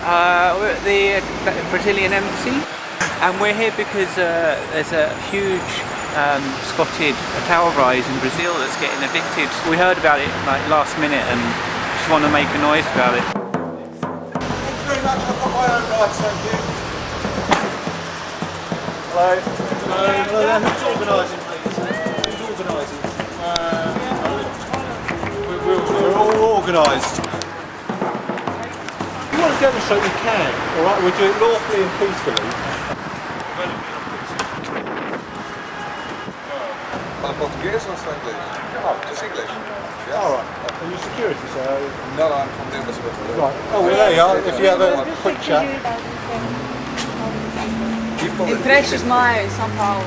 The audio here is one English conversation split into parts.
We're at the Brazilian embassy, and we're here because there's a huge squatted tower rise in Brazil that's getting evicted. We heard about it like last minute and just want to make a noise about it. Thank you very much. I've got my own rights, thank you. Hello. Hello. Who's organising, please? Who's organising? We're all organised. If you want to demonstrate, we can. All right, we'll do it lawfully and peacefully. Fala português ou só inglês? Oh, just English. Yes. All right. Are you security, sir? No, I'm from the embassy. Right. Oh, well, there you are. If you have a quick chat. Em Prestes Maia, em São Paulo.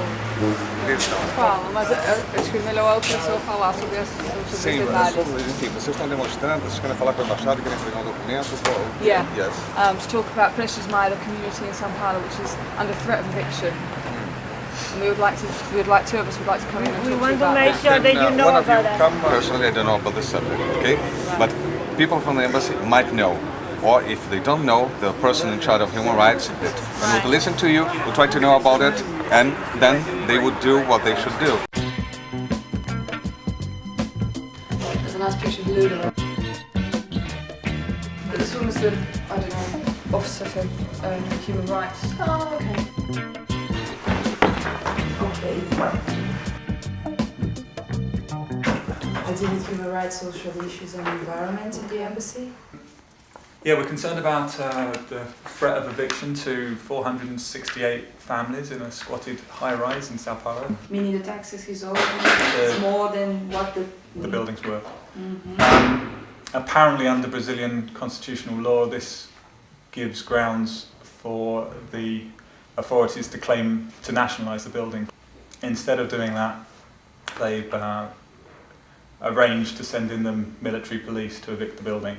Isso. Fala, mas acho que é melhor outra pessoa falar sobre esses Sim, detalhes. sim, vocês estão demonstrando, vocês querem falar com a embaixada, querem entregar documento. Yeah. Yes. To talk about Prestes Maia, the community in São Paulo, which is under threat of eviction. And we would like two of us would like to come in and talk to you about We want to make sure that you know one of you about that. come. Personally, I don't know about this subject, okay? But people from the embassy might know. Or if they don't know, the person in charge of human rights would listen to you, would try to know about it, and then they would do what they should do. There's a nice picture of Lula. But this one was the, I don't know, officer for human rights. Oh, okay. I deal with human rights, social issues and environment in the embassy. Yeah, we're concerned about the threat of eviction to 468 families in a squatted high-rise in Sao Paulo. Meaning the taxes he's owing is more than what the building's worth. Mm-hmm. Apparently under Brazilian constitutional law, this gives grounds for the authorities to claim to nationalise the building. Instead of doing that, they've arranged to send in the military police to evict the building.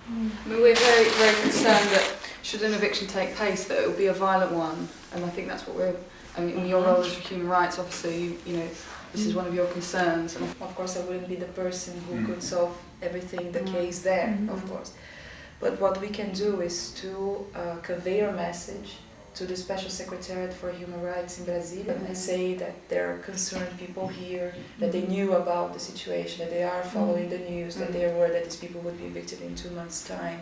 I mean, we're very, very concerned that should an eviction take place, that it will be a violent one, and I think that's what we're. I mean, in your role as a human rights officer, you know, this is one of your concerns. And Of course, I wouldn't be the person who could solve everything, the case there, of course. But what we can do is to convey our message to the Special Secretariat for Human Rights in Brasilia and say that there are concerned people here, that they knew about the situation, that they are following the news, that they are aware that these people would be evicted in 2 months' time.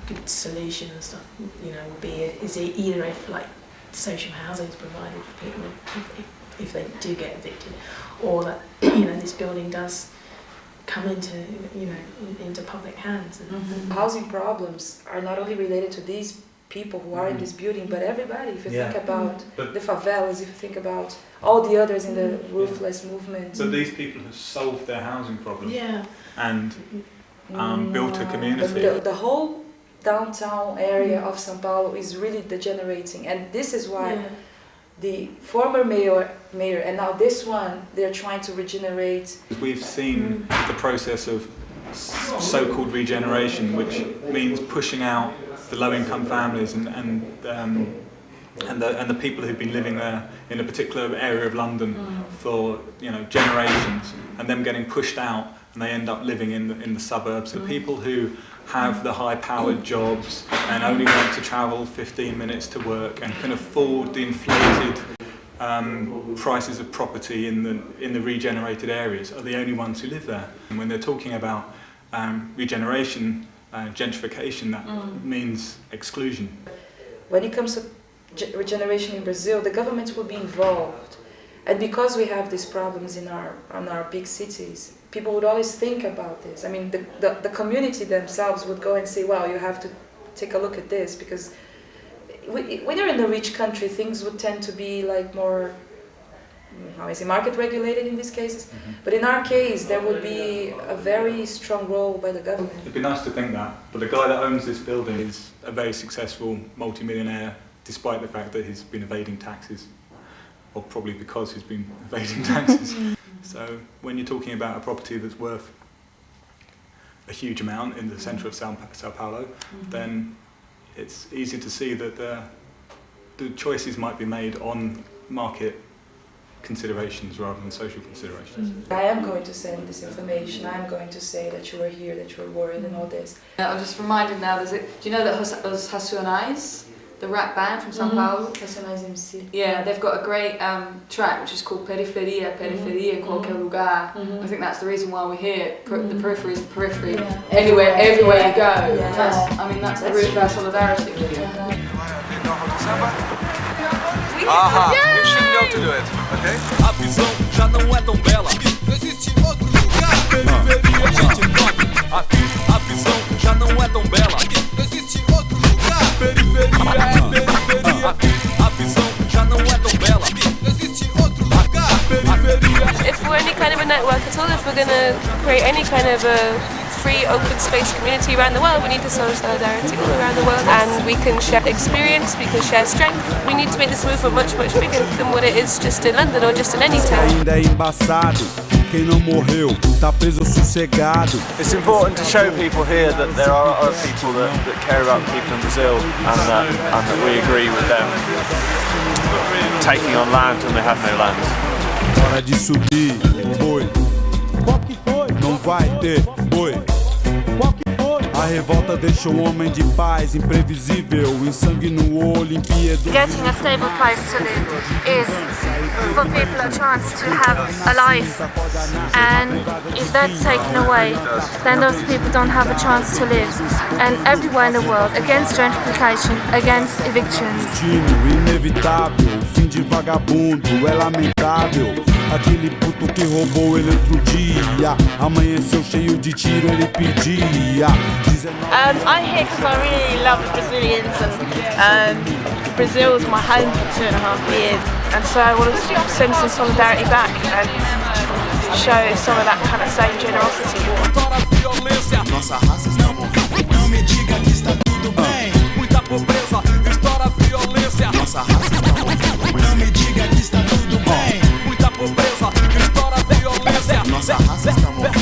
Good solution and stuff, you know, would be either if like social housing is provided for people if they do get evicted, or that you know this building does come into into public hands. Housing problems are not only related to these people who are in this building, but everybody. If you think about the favelas, if you think about all the others in the roofless movement. But these people have solved their housing problem and built a But community. the whole downtown area of São Paulo is really degenerating, and this is why the former mayor and now this one, they're trying to regenerate. We've seen the process of so-called regeneration, which means pushing out the low-income families and the people who've been living there in a particular area of London for generations, and them getting pushed out, and they end up living in the suburbs. The people who have the high-powered jobs and only want to travel 15 minutes to work and can afford the inflated prices of property in the regenerated areas are the only ones who live there. And when they're talking about regeneration, gentrification, that means exclusion. When it comes to regeneration in Brazil, the government will be involved, and because we have these problems in our big cities, people would always think about this. I mean, the community themselves would go and say, well, you have to take a look at this, because when you're in a rich country, things would tend to be like more, how I say, market regulated in these cases. But in our case, there would be a very strong role by the government. It'd be nice to think that, but the guy that owns this building is a very successful multi-millionaire, despite the fact that he's been evading taxes, or probably because he's been evading taxes. So when you're talking about a property that's worth a huge amount in the centre of Sao Paulo, then it's easy to see that the choices might be made on market considerations rather than social considerations. I am going to send this information. I'm going to say that you were here, that you were worried, and all this. I'm just reminded now. Do you know that Os Racionais, the rap band from São Paulo? Racionais MC. Yeah, they've got a great track which is called Periferia, Periferia, Qualquer Lugar. I think that's the reason why we're here. The periphery is the periphery. Anywhere, everywhere you go. Yeah. That's the root of our solidarity. You should know to do it, okay? A visão já não é tão bela. Não existe outro lugar. Periferia, gente nove. A visão já não é tão bela. Não existe outro lugar. Periferia é periferia. A visão já não é tão bela. Não existe outro lugar. Periferia. If we're any kind of a network at all, if we're going to create any kind of a free, open space community around the world, we need to show solidarity all around the world, and we can share experience, we can share strength. We need to make this movement much, much bigger than what it is just in London or just in any town. Ainda é embaçado, quem não morreu tá preso sossegado. It's important to show people here that there are other people that care about the people in Brazil, and that we agree with them taking on land when they have no land. Hora de subir, boi. Qual que foi? Não vai ter boi. Qual que foi? A revolta deixou um homem de paz, imprevisível, em sangue no olho, impiedoso. Getting a stable place to live is for people a chance to have a life, and if that's taken away, then those people don't have a chance to live. And everywhere in the world, against gentrification, against evictions. Destino inevitável, fim de vagabundo, é lamentável. Aquele puto que roubou ele outro dia, amanheceu cheio de tiro, ele pedia. I'm here because I really love Brazilians, and Brazil was my home for 2.5 years, and so I want to send some solidarity back and show some of that kind of same generosity. Nossa raça está morrendo. Não me diga que está tudo bem. Muita pobreza, estoura a violência. Nossa raça está morrendo. Não me diga que está tudo bem. Muita pobreza, estoura a violência. Nossa raça está morrendo.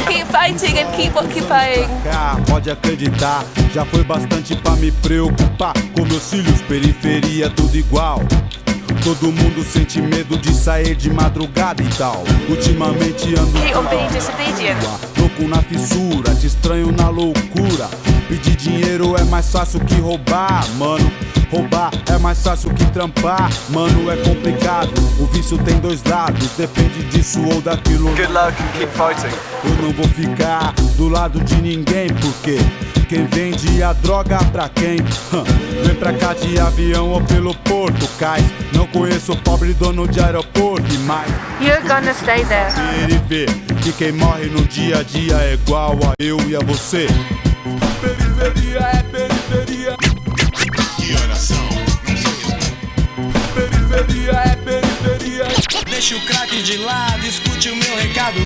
Keep fighting and keep occupying. Pode acreditar, já foi bastante pra me preocupar. Com meus filhos, periferia, tudo igual. Todo mundo sente medo de sair de madrugada e tal. Ultimamente ando Keep on being disobedient. louco na fissura, te estranho na loucura. Pedir dinheiro é mais fácil que roubar, mano. Roubar é mais fácil que trampar, mano, é complicado. O vício tem dois lados, depende disso ou daquilo. Good luck and keep fighting. Eu não vou ficar do lado de ninguém, porque quem vende a droga pra quem? Vem pra cá de avião ou pelo porto, cais. Não conheço o pobre dono de aeroporto e mais. You're gonna stay there. Ele vê que quem morre no dia a dia é igual a eu e a você. Periferia é periferia. Que oração? Periferia é periferia. Deixa o crack de lado, escute o meu recado.